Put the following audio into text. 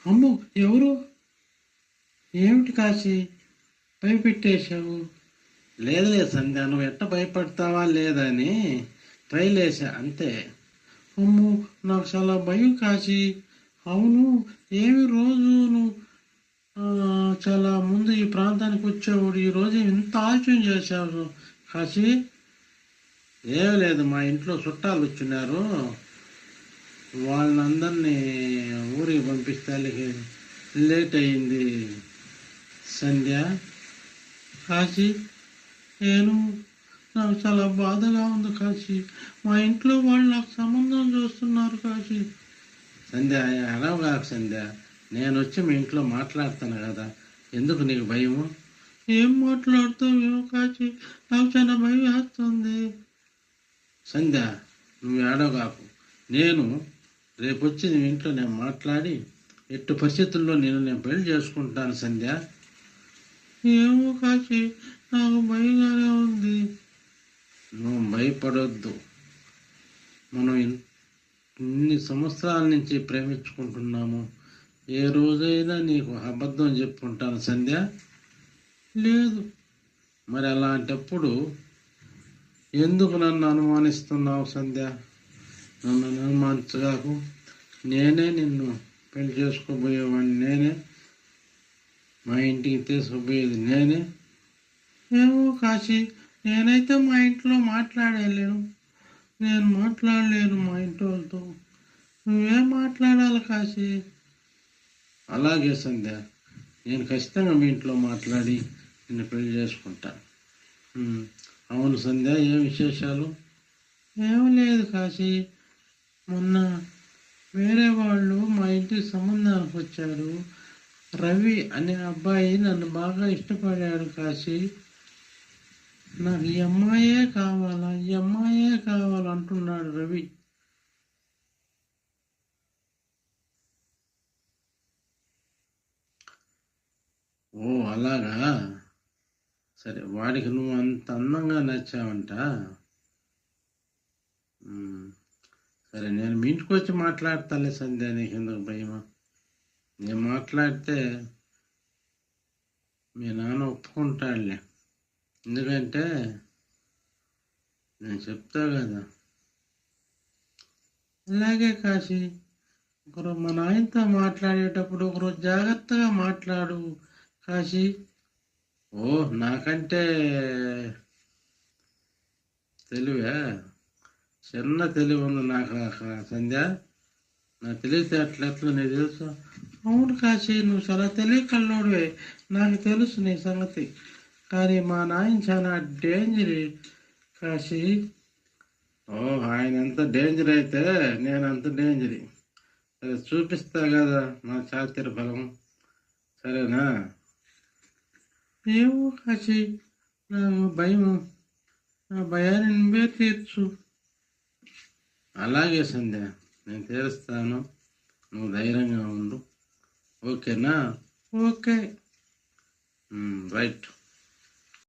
అమ్మో ఎవరు? ఏమిటి కాశీ భయపెట్టేశావు? లేదు సంధ్య, నువ్వు ఎట్ట భయపడతావా లేదని ట్రైల్ వేసా అంతే. అమ్మో నాకు చాలా భయం కాశీ. అవును, ఏమి రోజు నువ్వు చాలా ముందు ఈ ప్రాంతానికి వచ్చేవాడు, ఈరోజు ఇంత ఆలస్యం చేశావు కాశీ? ఏమి లేదు, మా ఇంట్లో చుట్టాలు వచ్చినారు, వాళ్ళందరినీ ఊరికి పంపిస్తే లేట్ అయింది సంధ్య. కాశీ నాకు చాలా బాధగా ఉంది కాశీ. మా ఇంట్లో వాళ్ళు నాకు సంబంధం చూస్తున్నారు కాశీ. సంధ్య అడవగాక సంధ్య, నేను వచ్చి మీ ఇంట్లో మాట్లాడతాను కదా, ఎందుకు నీకు భయము? ఏం మాట్లాడుతావు ఏమో కాశీ, నాకు చాలా భయం వేస్తుంది. సంధ్య నువ్వు ఏడవగాకు, నేను రేపు వచ్చి నీ ఇంట్లో నేను మాట్లాడి ఎట్టి పరిస్థితుల్లో నేను పెళ్లి చేసుకుంటాను సంధ్య. ఏమో కాశీ, నాకు భయంగానే ఉంది. నువ్వు భయపడొద్దు, మనం ఇన్ని సంవత్సరాల నుంచి ప్రేమించుకుంటున్నాము, ఏ రోజైనా నీకు అబద్ధం చెప్పుకుంటాను సంధ్య? లేదు. మరి అలాంటప్పుడు ఎందుకు నన్ను అనుమానిస్తున్నావు సంధ్య? నన్ను అనుమానించగాకు, నేనే నిన్ను పెళ్లి చేసుకోబోయేవాడిని, నేనే మా ఇంటికి తీసుకుపోయేది నేనే. ఏమో కాశీ, నేనైతే మా ఇంట్లో మాట్లాడలేను, నేను మాట్లాడలేను మా ఇంటి వాళ్ళతో. నువ్వేం మాట్లాడాలి కాశీ? అలాగే సంధ్య, నేను ఖచ్చితంగా మీ ఇంట్లో మాట్లాడి నిన్ను పెళ్లి చేసుకుంటా. అవును సంధ్య, ఏం విశేషాలు? ఏం లేదు కాశీ, మొన్న వేరే వాళ్ళు మా ఇంటికి సంబంధానికి వచ్చారు. రవి అనే అబ్బాయి నన్ను బాగా ఇష్టపడాడు కాశీ. నాకు ఈ అమ్మాయే కావాలా, ఈ అమ్మాయే కావాలంటున్నాడు రవి. ఓ అలాగా, సరే, వాడికి నువ్వు అంత అందంగా నచ్చావంట. సరే, నేను మీ ఇంటికి వచ్చి మాట్లాడతాలే సంధ్య, నీకు ఎందుకు భయమా? నేను మాట్లాడితే మీ నాన్న ఒప్పుకుంటాడులే, ఎందుకంటే నేను చెప్తా కదా. అలాగే కాశీ, ఒకరోజు మా నాయనతో మాట్లాడేటప్పుడు ఒకరోజు జాగ్రత్తగా మాట్లాడు కాశీ. ఓ నాకంటే తెలివే, చిన్న తెలివి ఉంది నాకు సంధ్య, నా తెలివితే అట్లెట్లు నీకు తెలుసు. అవును కాశీ, నువ్వు చాలా తెలివి కల్లోడివే, నాకు తెలుసు నీ సంగతి. కానీ మా నాయన చాలా డేంజర్ కాశీ. ఓ ఆయన ఎంత డేంజర్ అయితే నేను అంత డేంజర్. సరే చూపిస్తా కదా నా చాతుర్య బలం, సరేనా? ఏమో కాశీ, నాకు భయము, నా భయాన్ని నువ్వే తీర్చు. అలాగే సంధ్య, నేను తీరుస్తాను, నువ్వు ధైర్యంగా ఉండు, ఓకేనా? Okay, right.